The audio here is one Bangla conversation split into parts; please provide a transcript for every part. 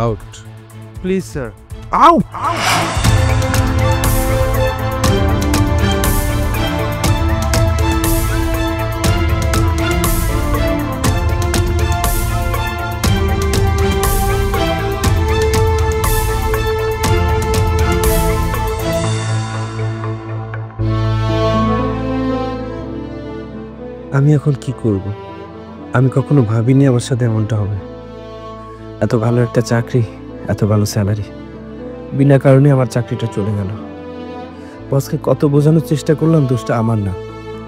আউট। Please sir. আউট। আমি এখন কি করব? আমি কখনো ভাবিনি আমার সাথে এমনটা হবে। এত ভালো একটা চাকরি, এত ভালো স্যালারি, বিনা কারণে আমার চাকরিটা চলে গেল। বসকে কত বোঝানোর চেষ্টা করলাম দোষটা আমার না,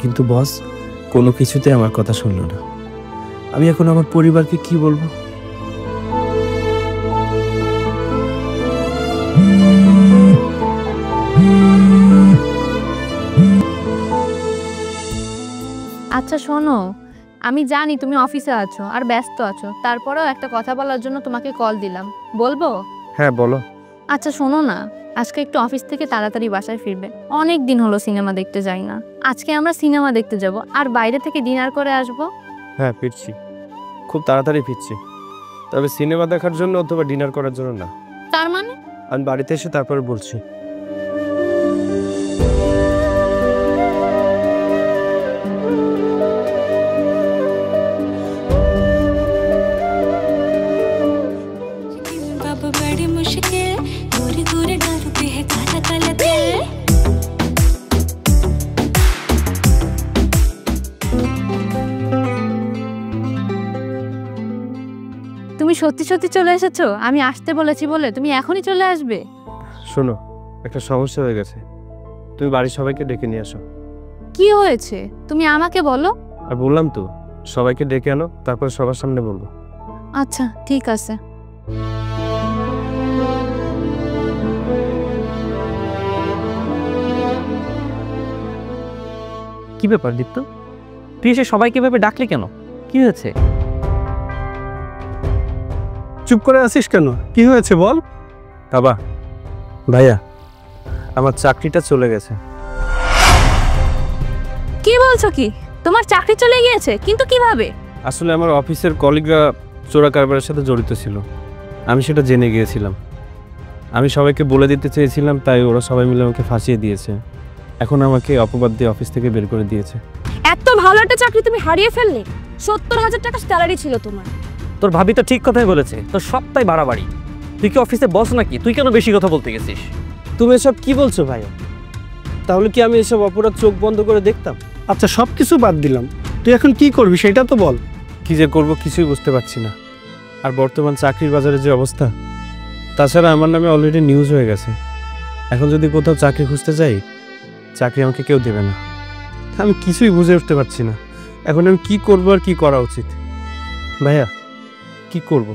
কিন্তু বস কোনো কিছুতে আমার কথা শুনল না। আমি এখন আমার পরিবারকে কি বলবো? আচ্ছা শোনো, আমি জানি তুমি অফিসে আছো আর ব্যস্ত আছো, তারপরেও একটা কথা বলার জন্য তোমাকে কল দিলাম। বলবো? হ্যাঁ বলো। আচ্ছা শোনো না, আজকে একটু অফিস থেকে তাড়াতাড়ি বাসায় ফিরবে। অনেক দিন হলো সিনেমা দেখতে যাই না। আজকে আমরা সিনেমা দেখতে যাব আর বাইরে থেকে ডিনার করে আসবো। হ্যাঁ ফিরছি, খুব তাড়াতাড়ি ফিরছি, তবে সিনেমা দেখার জন্য অথবা ডিনার করার জন্য না। তার মানে? আমি বাড়িতে এসে তারপরে বলছি। তুমি সত্যি সত্যি চলে এসেছো? আমি আসতে বলেছি বলে তুমি এখনই চলে আসবে? শোনো, একটা সমস্যা হয়ে গেছে, তুমি বাড়ির সবাইকে ডেকে নিয়ে আসো। কি হয়েছে তুমি আমাকে বলো। আর বললাম তো, সবাইকে ডেকে আনো, তারপর সবার সামনে বলবো। আচ্ছা ঠিক আছে। কি ব্যাপার দীপ্ত, তুই এসে সবাইকে ভাবে ডাকলি কেন? কি হয়েছে? চুপ করে আছিস কেন? কি হয়েছে বল। বাবা, ভাইয়া, আমার চাকরিটা চলে গেছে। কি বলছো? কি তোমার চাকরি চলে গিয়েছে? কিন্তু কিভাবে? আসলে আমার অফিসের কলিগরা চোরা কারবারের সাথে জড়িত ছিল, আমি সেটা জেনে গিয়েছিলাম। আমি সবাইকে বলে দিতে চেয়েছিলাম, তাই ওরা সবাই মিলে আমাকে ফাঁসিয়ে দিয়েছে। এখন আমাকে অপবাদ দিয়ে অফিস থেকে বের করে দিয়েছে। এত ভালো একটা চাকরি তুমি হারিয়ে ফেললে? 70,000 টাকা স্যালারি ছিল তোমার। তোর ভাবি তো ঠিক কথাই বলেছে, তোর সবটাই বাড়াবাড়ি। তুই কি অফিসে বস নাকি? তুই কেন বেশি কথা বলতে গেছিস? তুমি এসব কি বলছো ভাইয়া? তাহলে কি আমি এসব অপরাধ চোখ বন্ধ করে দেখতাম? আচ্ছা সব কিছু বাদ দিলাম, তুই এখন কি করবি সেটা তো বল। কি যে করব কিছুই বুঝতে পারছি না। আর বর্তমান চাকরির বাজারে যে অবস্থা, তাছাড়া আমার নামে অলরেডি নিউজ হয়ে গেছে। এখন যদি কোথাও চাকরি খুঁজতে যাই, চাকরি আমাকে কেউ দেবে না। আমি কিছুই বুঝে উঠতে পারছি না এখন আমি কি করব আর কি করা উচিত। ভাইয়া কি করব?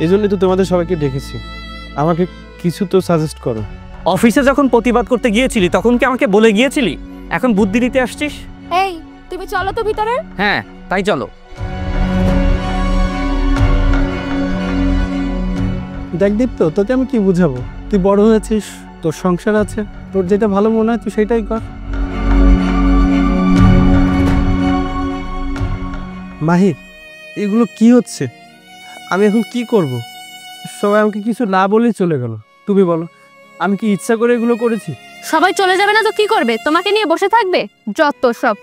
এই জন্যই তো তোমাদের সবাইকে ডেকেছি, আমাকে কিছু তো সাজেস্ট করো। অফিসে যখন প্রতিবাদ করতে গিয়েছিলি তখন কি আমাকে বলে গিয়েছিলি? এখন বুদ্ধি দিতে আসছিস? এই তুমি চলো তো ভিতরে। হ্যাঁ তাই চলো। দেখ দীপ্ত, তোকে আমি কি বুঝাবো? তুই বড় হয়েছিস, তোর সংসার আছে, তোর যেটা ভালো মনে হয় তুই সেটাই কর। মাহি, এগুলো কি হচ্ছে? আমি এখন কি করব? সবাই আমাকে কিছু না বলেই চলে গেল। তুমি বলো, আমি কি ইচ্ছা করে এগুলো করেছি? সবাই চলে যাবে না তো কি করবে? তোমাকে নিয়ে বসে থাকবে? যত সব।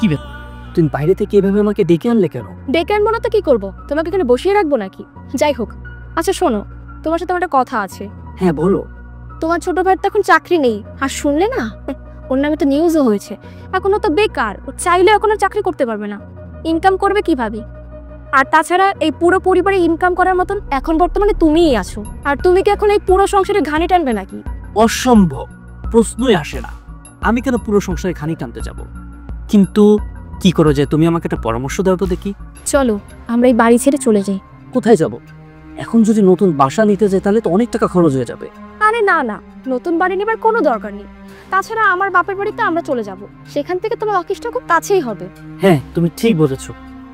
কি ব্যাপার, তুমি বাইরে থেকে এভাবে আমাকে ডেকে আনলে কেন? ডেকে আনবো না তো কি করবো? তোমাকে এখানে বসিয়ে রাখবো নাকি? যাই হোক, আচ্ছা শোনো, তোমার সাথে আমার একটা কথা আছে। হ্যাঁ বলো। তোমার ছোট ভাইয়ের তো এখন চাকরি নেই, আর শুনলে না ওর নামে তো নিউজও হয়েছে। এখন ও তো বেকার, ও চাইলে এখন আর চাকরি করতে পারবে না। ইনকাম করবে কিভাবে? আর তাছাড়া এই পুরো পরিবারে ইনকাম করার মতন এখন বর্তমানে তুমিই আছো, আর তুমি কি এখন এই পুরো সংসারে ঘানি টানবে নাকি? অসম্ভব, প্রশ্নই আসে না। আমি কেন পুরো সংসারে ঘানি টানতে যাব? কিন্তু কি করো যে, তুমি আমাকে একটা পরামর্শ দাও তো দেখি। চলো আমরা এই বাড়ি ছেড়ে চলে যাই। কোথায় যাব? এখন যদি নতুন বাসা নিতে যাই তাহলে তো অনেক টাকা খরচ হয়ে যাবে। আরে আরে না না, নতুন বাড়ি নেবার কোনো দরকার নেই। তাছাড়া আমার বাপের বাড়িতে আমরা চলে যাব, সেখান থেকে তোমার অফিসটা খুব কাছেই হবে। হ্যাঁ তুমি ঠিক বলেছো,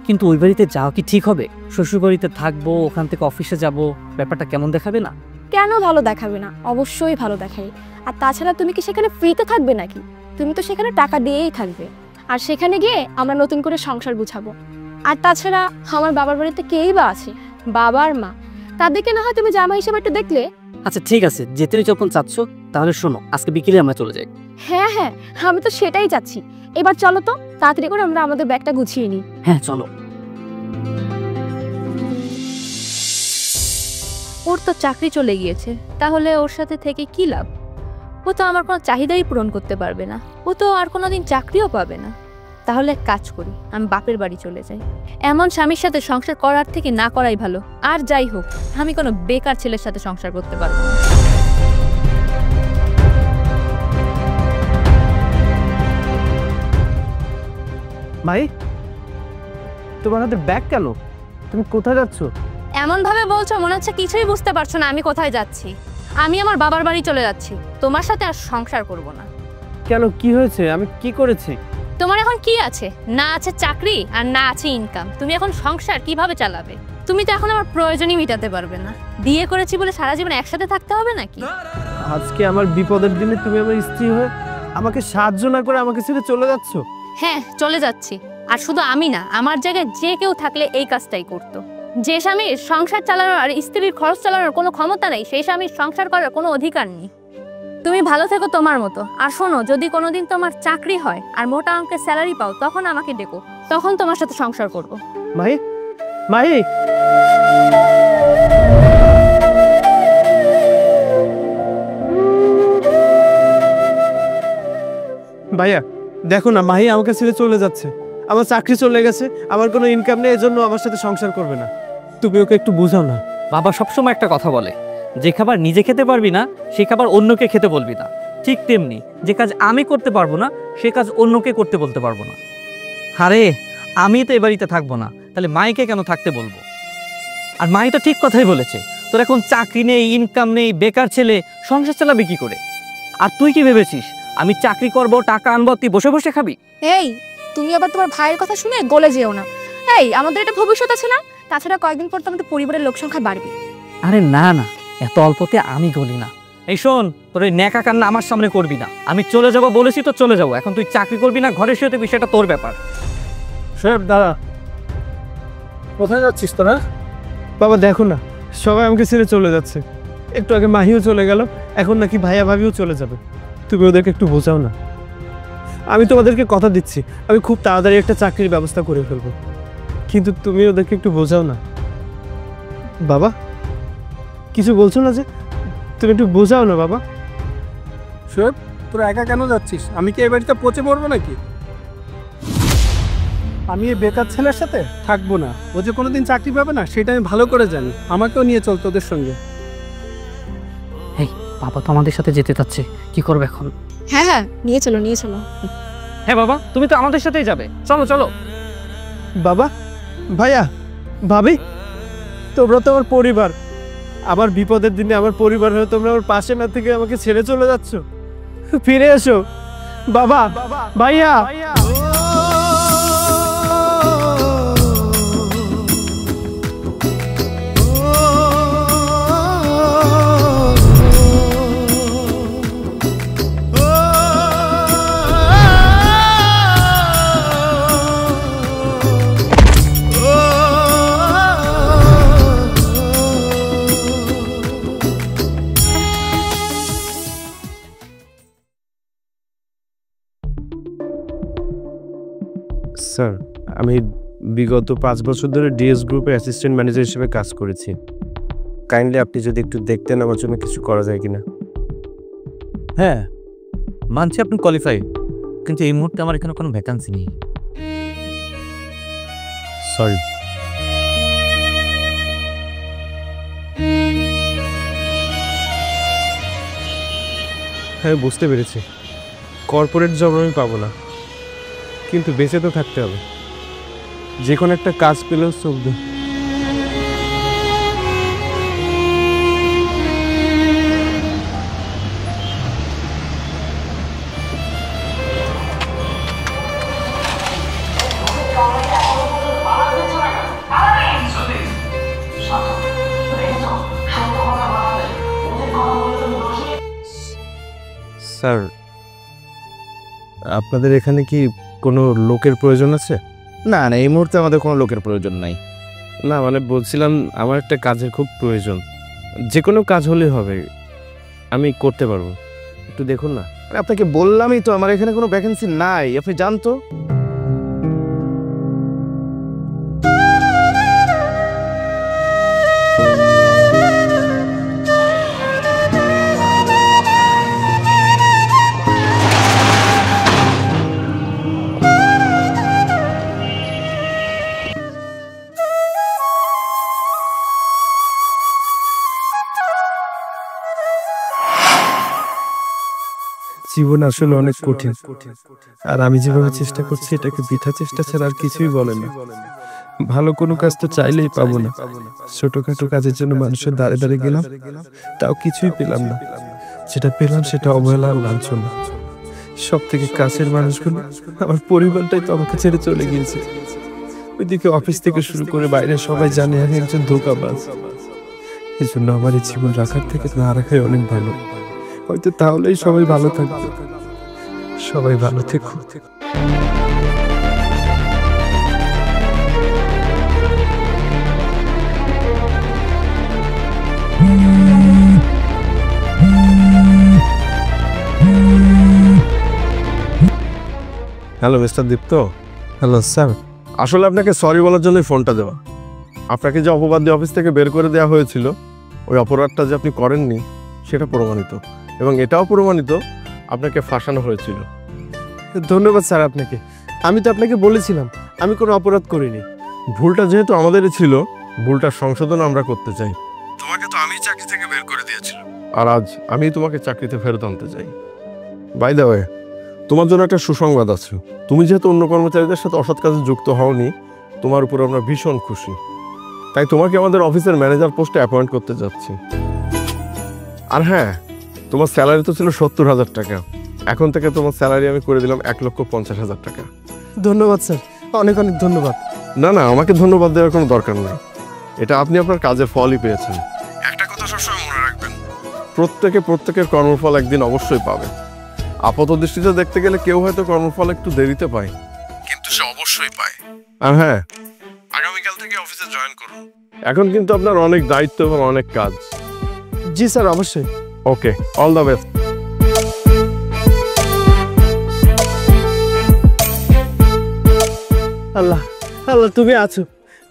কিন্তু ওই বাড়িতে যাওয়া কি ঠিক হবে? শ্বশুর বাড়িতে থাকবো, ওখান থেকে অফিসে যাব, ব্যাপারটা কেমন দেখাবে না? কেন ভালো দেখাবে না? অবশ্যই ভালো দেখাবে। আর তাছাড়া তুমি কি সেখানে ফ্রিতে থাকবে নাকি? তুমি তো সেখানে টাকা দিয়েই থাকবে। আর সেখানে গিয়ে আমরা নতুন করে সংসার গুছাবো। আর তাছাড়া আমার বাবার বাড়িতে কেই বা আছে, বাবার মা, তাদেরকে না হয় তুমি জামাই হিসেবে একটু দেখলে। আচ্ছা ঠিক আছে, যেতে যখন চাচ্ছ তাহলে শোনো, আজকে বিকেলে আমরা চলে যাই। হ্যাঁ হ্যাঁ, আমি তো সেটাই চাচ্ছি। এবার চলো তো, তাড়াতাড়ি করে আমরা আমাদের ব্যাগটা গুছিয়ে নিই। হ্যাঁ চলো। ওর তো চাকরি চলে গিয়েছে, তাহলে ওর সাথে থেকে কি লাভ? ও তো আমার কোনো চাহিদাই পূরণ করতে পারবে না, ও তো আর কোনোদিন চাকরিও পাবে না। তাহলে এক কাজ করি, আমি বাপের বাড়ি চলে যাই। এমন স্বামীর সাথে সংসার করার থেকে না করাই ভালো। আর যাই হোক, আমি কোনো বেকার ছেলের সাথে সংসার করতে পারবো না। ভাই, তোমার হাতে ব্যাগ কেন? তুমি কোথায় যাচ্ছ? এমন ভাবে বলছো মনে হচ্ছে কিছুই বুঝতে পারছো না আমি কোথায় যাচ্ছি। আমি আমার বাবার বাড়ি চলে যাচ্ছি, তোমার সাথে আর সংসার করব না। কেন, কি হয়েছে? আমি কি করেছি? তোমার এখন কি আছে? না আছে চাকরি আর না আছে ইনকাম। তুমি এখন সংসার কিভাবে চালাবে? তুমি তো এখন আমার প্রয়োজনই মেটাতে পারবে না। বিয়ে করেছি বলে সারা জীবন একসাথে থাকতে হবে নাকি? আজকে আমার বিপদের দিনে তুমি আমার স্ত্রী হয়ে আমাকে সাহায্য না করে আমাকে ছেড়ে চলে যাচ্ছ? হ্যাঁ চলে যাচ্ছি। আর শুধু আমি না, আমার জায়গায় যে কেউ থাকলে এই কাজটাই করতো। যে স্বামীর সংসার চালানোর আর স্ত্রীর খরচ চালানোর কোনো ক্ষমতা নেই, সেই স্বামীর সংসার করার কোনো অধিকার নেই। তুমি ভালো থেকো তোমার মতো। আর শোনো, যদি কোনোদিন তোমার চাকরি হয় আর মোটা অঙ্কের স্যালারি পাও, তখন আমাকে ডেকো, তখন তোমার সাথে সংসার করব। মাহি, মাহি, ভাইয়া দেখো না, মাহি আমাকে ছেড়ে চলে যাচ্ছে। আমার চাকরি চলে গেছে, আমার কোনো ইনকাম নেই, এজন্য আমার সাথে সংসার করবে না। তুমি ওকে একটু বুঝাও না। বাবা সবসময় একটা কথা বলে, যে খাবার নিজে খেতে পারবি না সেই খাবার অন্যকে খেতে বলবি না। ঠিক তেমনি যে কাজ আমি করতে পারবো না সে কাজ অন্যকে করতে বলতে পারবো না। আরে আমি তো এ বাড়িতে থাকবো না, তাহলে মাইকে কেন থাকতে বলবো? আর মাই তো ঠিক কথাই বলেছে, তোর এখন চাকরি নেই, ইনকাম নেই, বেকার ছেলে, সংসার চালাবি কি করে? আর তুই কি ভেবেছিস আমি চাকরি করব, টাকা আনবো, তুই বসে বসে খাবি? এই, তুমি আবার তোমার ভাইয়ের কথা শুনে গলে যেও না। এই, আমাদের একটা ভবিষ্যৎ আছে না? তাছাড়া কয়েকদিন পর তো আমাদের পরিবারের লোক সংখ্যা বাড়বে। আরে না না, এত অল্পতে আমি গলি না। এই শোন, তোর এই ন্যাকা কান্না আমার সামনে করবি না। আমি চলে যাব বলেছি তো চলে যাবো। এখন তুই চাকরি করবি না, ঘরে শুয়ে থাকবি, সেটা তোর ব্যাপার। সাহেব দাদা, কোথায় যাচ্ছিস তোরা? বাবা দেখো না, সবাই আমাকে ছেড়ে চলে যাচ্ছে। একটু আগে মাহিও চলে গেল, এখন নাকি ভাইয়া ভাবিও চলে যাবে। তুমি ওদেরকে একটু বোঝাও না। আমি তোমাদেরকে কথা দিচ্ছি, আমি খুব তাড়াতাড়ি একটা চাকরির ব্যবস্থা করে ফেলবো, কিন্তু তুমি ওদেরকে একটু বোঝাও না। বাবা কিছু বলছো না যে? তুমি একটু বোঝাও না বাবা। শোয়েব, তোরা একা কেন যাচ্ছিস? আমি কি এই বাড়িতে পচে মরবো নাকি? আমি এই বেকার ছেলের সাথে থাকবো না। ও যে কোনোদিন চাকরি পাবে না সেটা আমি ভালো করে জানি। আমাকেও নিয়ে চল তোদের সঙ্গে। এই বাবা তো আমাদের সাথে যেতে চাচ্ছে, কি করবে এখন? হ্যাঁ হ্যাঁ, নিয়ে চলো নিয়ে চলো। হ্যাঁ বাবা, তুমি তো আমাদের সাথেই যাবে, চলো চলো। বাবা, ভাইয়া, ভাবি, তোমরা তো আমার পরিবার। আমার বিপদের দিনে আমার পরিবার হয়ে তোমরা আমার পাশে না থেকে আমাকে ছেড়ে চলে যাচ্ছ। ফিরে এসো বাবা, ভাইয়া। স্যার, আমি বিগত 5 বছর ধরে ডিএস গ্রুপের অ্যাসিস্ট্যান্ট ম্যানেজার হিসেবে কাজ করেছি। কাইন্ডলি আপনি যদি একটু দেখতেন আমার জন্য কিছু করা যায় কিনা। হ্যাঁ মানছি আপনি কোয়ালিফাই, কিন্তু এই মুহূর্তে আমার এখানে কোনো ভ্যাকান্সি নেই। সরি। হ্যাঁ বুঝতে পেরেছি, কর্পোরেট জব আমি পাবো না, কিন্তু বেঁচে তো থাকতে হবে। যে কোনো একটা কাজ পেলেও চলবে। স্যার, আপনাদের এখানে কি কোনো লোকের প্রয়োজন আছে? না না, এই মুহূর্তে আমাদের কোনো লোকের প্রয়োজন নাই। না মানে বলছিলাম, আমার একটা কাজের খুব প্রয়োজন। যে কোনো কাজ হলেই হবে, আমি করতে পারবো। একটু দেখুন না। আরে আপনাকে বললামই তো আমার এখানে কোনো ভ্যাকেন্সি নাই, আপনি জান তো। জীবন আসলে অনেক কঠিন, আর আমি যেভাবে চেষ্টা করছি এটাকে বৃথা চেষ্টা ছাড়া আর কিছুই বলে না। ভালো কোনো কাজ তো চাইলেই পাবো না। ছোটখাটো কাজের জন্য মানুষের দাঁড়ে দাঁড়িয়ে গেলাম, তাও কিছুই পেলাম না। যেটা পেলাম সেটা অবহেলা আর লাঞ্ছনা। সব থেকে কাছের মানুষগুলো, আমার পরিবারটাই তো আমাকে ছেড়ে চলে গিয়েছে। ওইদিকে অফিস থেকে শুরু করে বাইরে সবাই জানে আমি একজন ধোঁকাবাজ। এই জন্য আমার এই জীবন রাখার থেকে না রাখাই অনেক ভালো। হয়তো তাহলেই সবাই ভালো থাকবে। সবাই ভালো থেকো। Hello mister Dipto. Hello sir. আসলে আপনাকে সরি বলার জন্যই ফোনটা দেওয়া। আপনাকে যে অপবাদ দিয়ে অফিস থেকে বের করে দেওয়া হয়েছিল, ওই অপরাধটা যে আপনি করেননি সেটা প্রমাণিত, এবং এটাও প্রমাণিত আপনাকে ফাঁসানো হয়েছিল। ধন্যবাদ স্যার আপনাকে। আমি তো আপনাকে বলেছিলাম আমি কোনো অপরাধ করিনি। ভুলটা যেহেতু আমাদেরই ছিল, ভুলটার সংশোধন আমরা করতে চাই। তোমাকে তো আমি চাকরি থেকে বের করে দিয়েছিলাম, আর আজ আমি তোমাকে চাকরিতে ফেরত আনতে চাই। বাই দ্য ওয়ে, তোমার জন্য একটা সুসংবাদ আছে। তুমি যেহেতু অন্য কর্মচারীদের সাথে অসৎ কাজে যুক্ত হওনি, তোমার উপর আমরা ভীষণ খুশি। তাই তোমাকে আমাদের অফিসের ম্যানেজার পোস্টে অ্যাপয়েন্ট করতে যাচ্ছি। আর হ্যাঁ, তোমার স্যালারি তো ছিল 70,000 টাকা, এখন থেকে তোমার স্যালারি আমি করে দিলাম 1,50,000 টাকা। ধন্যবাদ স্যার, অনেক অনেক ধন্যবাদ। না না, আমাকে ধন্যবাদ দেওয়ার কোনো দরকার নেই। এটা আপনি আপনার কাজের ফলই পেয়েছেন। একটা কথা সবসময় মনে রাখবেন, প্রত্যেকের কর্মফল একদিন অবশ্যই পাবে। আপাত দৃষ্টিতে দেখতে গেলে কেউ হয়তো কর্মফল একটু দেরিতে পায়, কিন্তু সে অবশ্যই পায়। আর হ্যাঁ, আগামীকাল থেকে অফিসে জয়েন করুন। এখন কিন্তু আপনার অনেক দায়িত্ব এবং অনেক কাজ। জি স্যার, অবশ্যই। ওকে, অল দ্য বেস্ট। আল্লাহ আল্লাহ,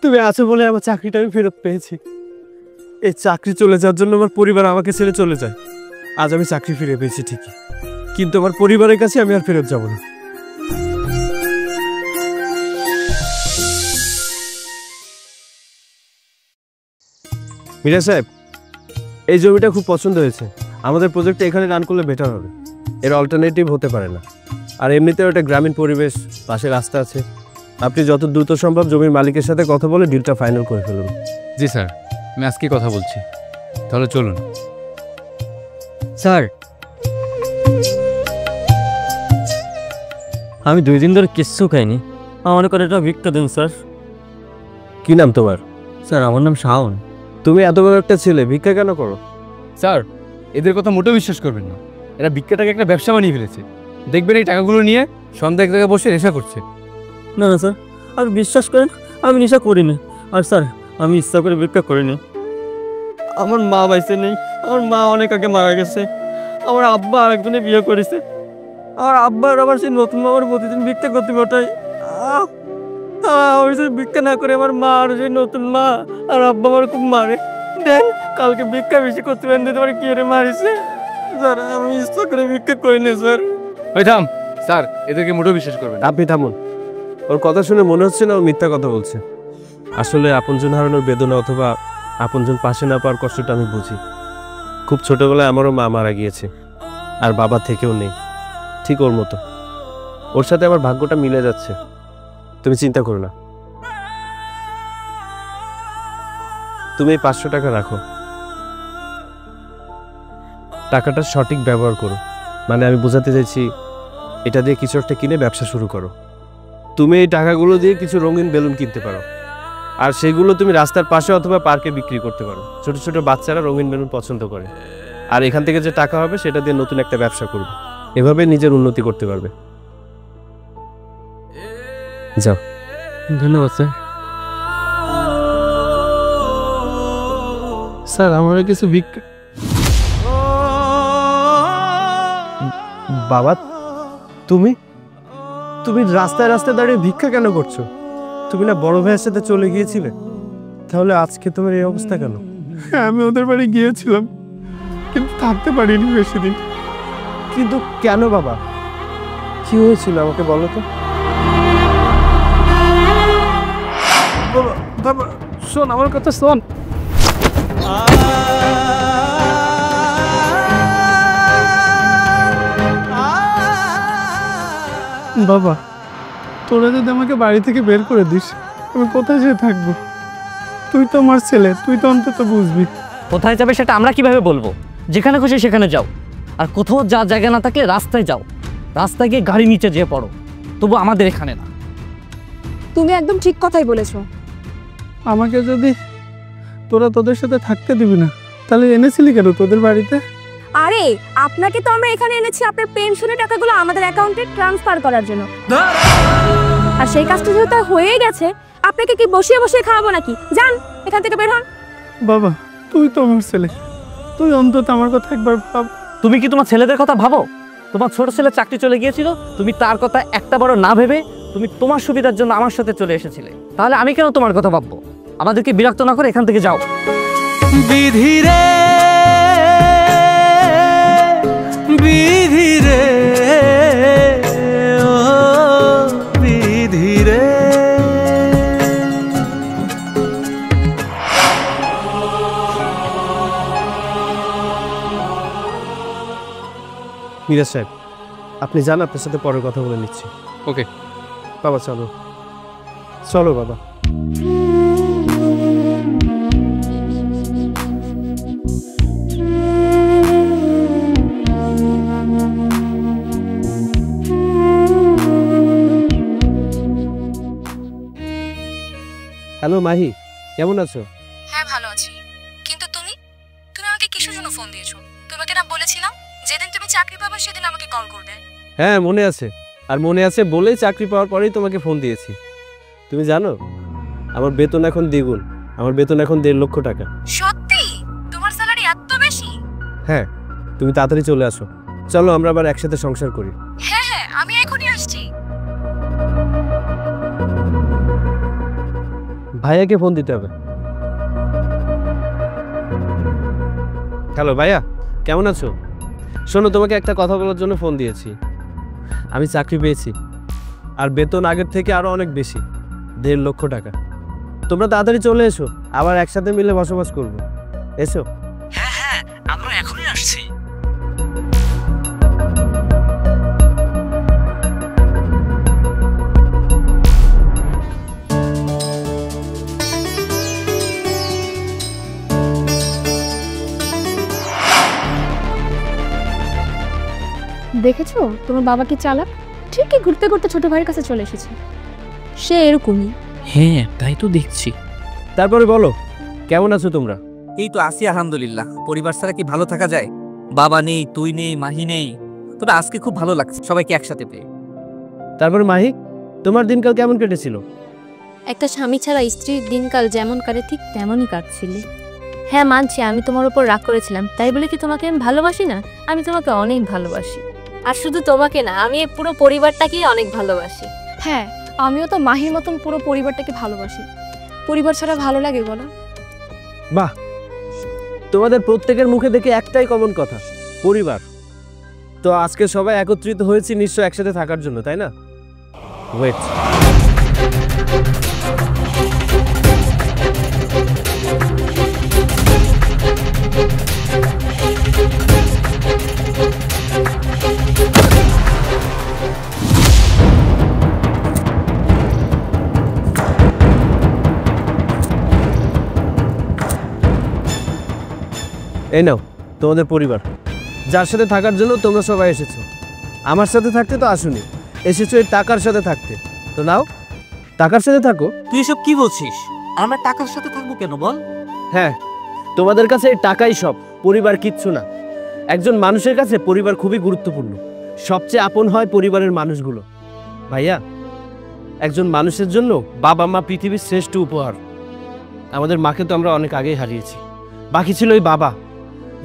তুমি আছো বলে আমার চাকরিটা আমি ফেরত পেয়েছি। এই চাকরি চলে যাওয়ার জন্য আমার পরিবার আমাকে ছেড়ে চলে যায়। আজ আমি চাকরি ফিরে পেয়েছি ঠিকই, কিন্তু আমার পরিবারের কাছে আমি আর ফেরত যাব না। মিরা সাহেব, এই জমিটা খুব পছন্দ হয়েছে। আমাদের প্রজেক্টটা এখানে রান করলে বেটার হবে। এর অল্টারনেটিভ হতে পারে না। আর এমনিতেও একটা গ্রামীণ পরিবেশ, পাশে রাস্তা আছে। আপনি যত দ্রুত সম্ভব জমির মালিকের সাথে কথা বলে ডিলটা ফাইনাল করে ফেলুন। জি স্যার, আমি আজকে কথা বলছি। তাহলে চলুন। স্যার, আমি 2 দিন ধরে কিচ্ছু খাইনি, আমার করে একটা ভিক্ষা দিন স্যার। কি নাম তোমার? স্যার, আমার নাম শাওন। তুমি এত বড় একটা ছেলে, ভিক্ষা কেন করো? স্যার, এদের কথা মোটেও বিশ্বাস করবেন না। এরা ভিক্ষাটাকে একটা ব্যবসা বানিয়ে ফেলেছে। দেখবেন এই টাকাগুলো নিয়ে সন্ধ্যা এক জায়গায় বসে নেশা করছে। না না স্যার, আপনি বিশ্বাস করেন, আমি নেশা করিনি। আর স্যার, আমি ইচ্ছা করে ভিক্ষা করিনি। আমার মা বাইসে নেই, আমার মা অনেক আগে মারা গেছে। আমার আব্বা আরেকজনে বিয়ে করেছে। আমার আব্বার আবার সেই নতুন মা আমার প্রতিদিন ভিক্ষা করতে পাঠায়। আমি যদি ভিক্ষা না করে আমার মা আর সেই নতুন মা আর আব্বা আমার খুব মারে। দেন কালকে ভিক্ষা বেশি করতে পারেন, তোমার কি রে মারিছে। স্যার, আমি ইচ্ছা করে ভিক্ষা করিনি স্যার। ওই থাম স্যার, এদেরকে মোটেও বিশ্বাস করবেন না। আপনি থামুন। ওর কথা শুনে মনে হচ্ছে না ও মিথ্যা কথা বলছে। আসলে আপনজন হারানোর বেদনা অথবা আপনজন পাশে না পাওয়ার কষ্টটা আমি বুঝি। খুব ছোটবেলায় আমারও মা মারা গিয়েছে, আর বাবা থেকেও নেই, ঠিক ওর মতো। ওর সাথে আমার ভাগ্যটা মিলে যাচ্ছে। তুমি চিন্তা করো না। তুমি এই 500 টাকা রাখো। টাকাটা সঠিক ব্যবহার করো। মানে আমি বোঝাতে চাইছি, এটা দিয়ে কিছু একটা কিনে ব্যবসা শুরু করো। তুমি এই টাকাগুলো দিয়ে কিছু রঙিন বেলুন কিনতে পারো, আর সেগুলো তুমি রাস্তার পাশে অথবা পার্কে বিক্রি করতে পারো। ছোট ছোট বাচ্চারা রঙিন বেলুন পছন্দ করে, আর এখান থেকে যে টাকা হবে সেটা দিয়ে নতুন একটা ব্যবসা করবে। এভাবে নিজের উন্নতি করতে পারবে। যাও। ধন্যবাদ স্যার। স্যার আমার কিছু বাবা, তুমি তুমি রাস্তায় রাস্তায় দাঁড়িয়ে ভিক্ষা কেন করছো? তুমি না বড় ভাইয়ের সাথে চলে গিয়েছিলে, তাহলে আজকে তোমার এই অবস্থা কেন? আমি ওদের বাড়ি গিয়েছিলাম, কিন্তু থাকতে পারিনি বেশি দিন। কিন্তু কেন বাবা, কি হয়েছিল আমাকে বলো তো? বাবা শোন, আমার কথা শোন। বাবা, তোরা যদি আমাকে বাড়ি থেকে বের করে দিস, আমি কোথায় যেয়ে থাকবো? তুই তো আমার ছেলে, তুই তো অন্তত বুঝবি। কোথায় যাবে সেটা আমরা কিভাবে বলবো? যেখানে খুশি সেখানে যাও, আর কোথাও যা জায়গা না থাকলে রাস্তায় যাও, রাস্তায় গিয়ে গাড়ি নিচে যেয়ে পড়ো, তবু আমাদের এখানে না। তুমি একদম ঠিক কথাই বলেছো। আমাকে যদি তোরা তোদের সাথে থাকতে দিবি না, তাহলে এনেছিলি কেন তোদের বাড়িতে? আরে আপনাকে তো আমরা এখানে এনেছি আপনার পেনশনের টাকাগুলো আমাদের অ্যাকাউন্টে ট্রান্সফার করার জন্য, আর সেই কাজটা যেহেতু হয়ে গেছে, আপনাকে কি বসিয়ে বসিয়ে খাওয়াবো নাকি? যান এখান থেকে বের হন। বাবা, তুই তো আমার ছেলে, তুই অন্তত আমার কথা একবার ভাব। তুমি কি তোমার ছেলেদের কথা ভাবো? তোমার ছোট ছেলে চাকরি চলে গিয়েছিল, তুমি তার কথা একটা বড় না ভেবে তুমি তোমার সুবিধার জন্য আমার সাথে চলে এসেছিলে। তাহলে আমি কেন তোমার কথা ভাববো? আমাদেরকে বিরক্ত না করে এখান থেকে যাও। বিধিরে বিধিরে ও বিধিরে। মিরাজ সাহেব, আপনি যান, আপনার সাথে পরে কথা বলে নিচ্ছি। ওকে বাবা চলো, চলো বাবা। হ্যালো মাহি, কেমন আছো? হ্যাঁ ভালো আছি, কিন্তু তুমি আমাকে কিসের জন্য ফোন দিয়েছো? তোমাকে না বলেছিলাম যেদিন তুমি চাকরি পাবে সেদিন আমাকে কল করবে। হ্যাঁ মনে আছে, আর মনে আছে বলেই চাকরি পাওয়ার পরেই তোমাকে ফোন দিয়েছি। তুমি জানো আমার বেতন এখন দ্বিগুণ, আমার বেতন এখন 1.5 লক্ষ টাকা। সত্যি? তোমার স্যালারি এত বেশি? হ্যাঁ, তুমি তাড়াতাড়ি চলে আসো, চলো আমরা আবার একসাথে সংসার করি। হ্যাঁ হ্যাঁ, আমি এখনই আসছি। ভাইয়াকে ফোন দিতে হবে। হ্যালো ভাইয়া, কেমন আছো? শোনো, তোমাকে একটা কথা বলার জন্য ফোন দিয়েছি। আমি চাকরি পেয়েছি, আর বেতন আগের থেকে আরো অনেক বেশি, 1.5 লক্ষ টাকা। তোমরা তাড়াতাড়ি চলে এসো, আবার একসাথে মিলে বসবাস করবো। এসো। হ্যাঁ হ্যাঁ, আমরা এখনই আসছি। দেখেছো তোমার বাবা কি চালাক? ঠিকই ঘুরতে ঘুরতে ছোট ভাইয়ের কাছে চলে এসেছে। সে এরকমই। হ্যাঁ তাই তো দেখছি। তারপরে বলো, কেমন আছো তোমরা? এই তো আছি আলহামদুলিল্লাহ। পরিবার ছাড়া কি ভালো থাকা যায়? বাবা নেই, তুই নেই, মাহি নেই, তবে আজকে খুব ভালো লাগছে সবাইকে একসাথে পেয়ে। তারপরে মাহি, তোমার দিনকাল কেমন কেটেছিল? একটা স্বামী ছাড়া স্ত্রীর দিনকাল যেমন কাটে ঠিক তেমনই কাটছিল। হ্যাঁ মানছি, আমি তোমার উপর রাগ করেছিলাম, তাই বলে কি তোমাকে আমি ভালোবাসি না? আমি তোমাকে অনেক ভালোবাসি, আর শুধু তোমাকে না, আমি এই পুরো পরিবারটাকেই অনেক ভালোবাসি। হ্যাঁ, আমিও তো মাহির মতন পুরো পরিবারটাকে ভালোবাসি। পরিবার ছাড়া ভালো লাগে বলো? বাহ, তোমাদের প্রত্যেকের মুখে দেখে একটাই কমন কথা, পরিবার। তো আজকে সবাই একত্রিত হয়েছি নিশ্চয় একসাথে থাকার জন্য, তাই না? ওয়েট, এই নাও তোমাদের পরিবার, যার সাথে থাকার জন্য তোমরা সবাই এসেছো। আমার সাথে থাকতে তো আসুনি, এসেছো এই টাকার সাথে থাকতে। তো নাও, টাকার সাথে থাকো। তুই এসব কি বলছিস? আমরা টাকার সাথে থাকবো কেন বল? হ্যাঁ, তোমাদের কাছে এই টাকাই সব, পরিবার কিচ্ছু না। একজন মানুষের কাছে পরিবার খুবই গুরুত্বপূর্ণ, সবচেয়ে আপন হয় পরিবারের মানুষগুলো। ভাইয়া, একজন মানুষের জন্য বাবা মা পৃথিবীর শ্রেষ্ঠ উপহার। আমাদের মাকে তো আমরা অনেক আগেই হারিয়েছি, বাকি ছিল ওই বাবা,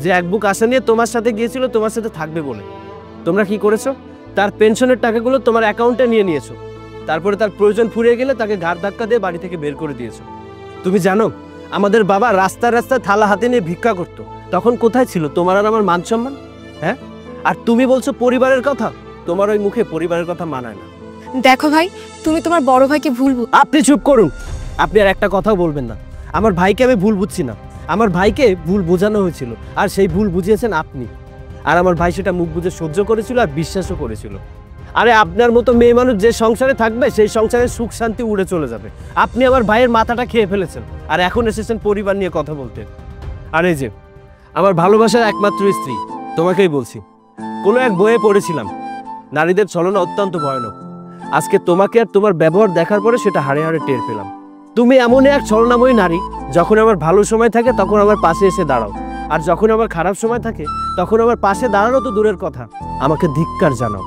যে এক বুক আশা নিয়ে তোমার সাথে গিয়েছিল তোমার সাথে থাকবে বলে। তোমরা কি করেছো? তার পেনশনের টাকাগুলো তোমার অ্যাকাউন্টে নিয়ে নিয়েছো, তারপরে তার প্রয়োজন ফুরিয়ে গেলে তাকে ঘাড় ধাক্কা দিয়ে বাড়ি থেকে বের করে দিয়েছো। তুমি জানো আমাদের বাবা রাস্তায় রাস্তায় থালা হাতে নিয়ে ভিক্ষা করতো, তখন কোথায় ছিল তোমার আর আমার মান সম্মান? হ্যাঁ, আর তুমি বলছো পরিবারের কথা? তোমার ওই মুখে পরিবারের কথা মানায় না। দেখো ভাই, তুমি তোমার বড় ভাইকে ভুল আপনি চুপ করুন, আপনি আর একটা কথাও বলবেন না। আমার ভাইকে আমি ভুল বুঝছি না, আমার ভাইকে ভুল বোঝানো হয়েছিল, আর সেই ভুল বুঝিয়েছেন আপনি। আর আমার ভাই সেটা মুখ বুঝে সহ্য করেছিল আর বিশ্বাসও করেছিল। আরে আপনার মতো মেয়ে মানুষ যে সংসারে থাকবে সেই সংসারের সুখ শান্তি উড়ে চলে যাবে। আপনি আমার ভাইয়ের মাথাটা খেয়ে ফেলেছেন, আর এখন এসেছেন পরিবার নিয়ে কথা বলতে। আর এই যে আমার ভালোবাসার একমাত্র স্ত্রী, তোমাকেই বলছি, কোনো এক বইয়ে পড়েছিলাম নারীদের ছলনা অত্যন্ত ভয়ানক। আজকে তোমাকে আর তোমার ব্যবহার দেখার পরে সেটা হাড়ে হাড়ে টের পেলাম। তুমি এমনই এক ছলনাময়ী নারী, যখন আমার ভালো সময় থাকে তখন আমার পাশে এসে দাঁড়াও, আর যখন আমার খারাপ সময় থাকে তখন আমার পাশে দাঁড়ানো তো দূরের কথা, আমাকে ধিক্কার জানাও।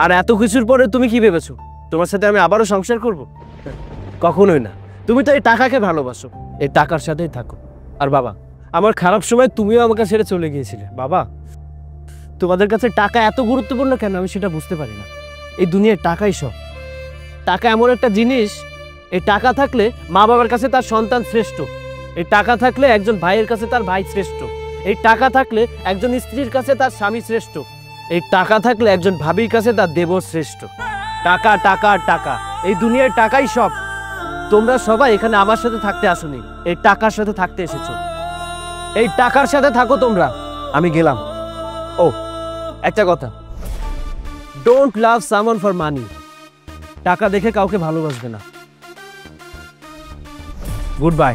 আর এত কিছুর পরে তুমি কি ভেবেছো তোমার সাথে আমি আবারও সংসার করব? কখনোই না। তুমি তো এই টাকাকে ভালোবাসো, এই টাকার সাথেই থাকো। আর বাবা, আমার খারাপ সময় তুমিও আমাকে ছেড়ে চলে গিয়েছিলে। বাবা, তোমাদের কাছে টাকা এত গুরুত্বপূর্ণ কেন আমি সেটা বুঝতে পারি না। এই দুনিয়ায় টাকাই সব। টাকা এমন একটা জিনিস, এই টাকা থাকলে মা বাবার কাছে তার সন্তান শ্রেষ্ঠ, এই টাকা থাকলে একজন ভাইয়ের কাছে তার ভাই শ্রেষ্ঠ, এই টাকা থাকলে একজন স্ত্রীর কাছে তার স্বামী শ্রেষ্ঠ, এই টাকা থাকলে একজন ভাবির কাছে তার দেবর শ্রেষ্ঠ। টাকা টাকা টাকা, এই দুনিয়ায় টাকাই সব। তোমরা সবাই এখানে আমার সাথে থাকতে আসোনি, এই টাকার সাথে থাকতে এসেছো। এই টাকার সাথে থাকো তোমরা, আমি গেলাম। ও, একটা কথা, don't love someone for money. টাকা দেখে কাউকে ভালোবাসবে না। Good bye.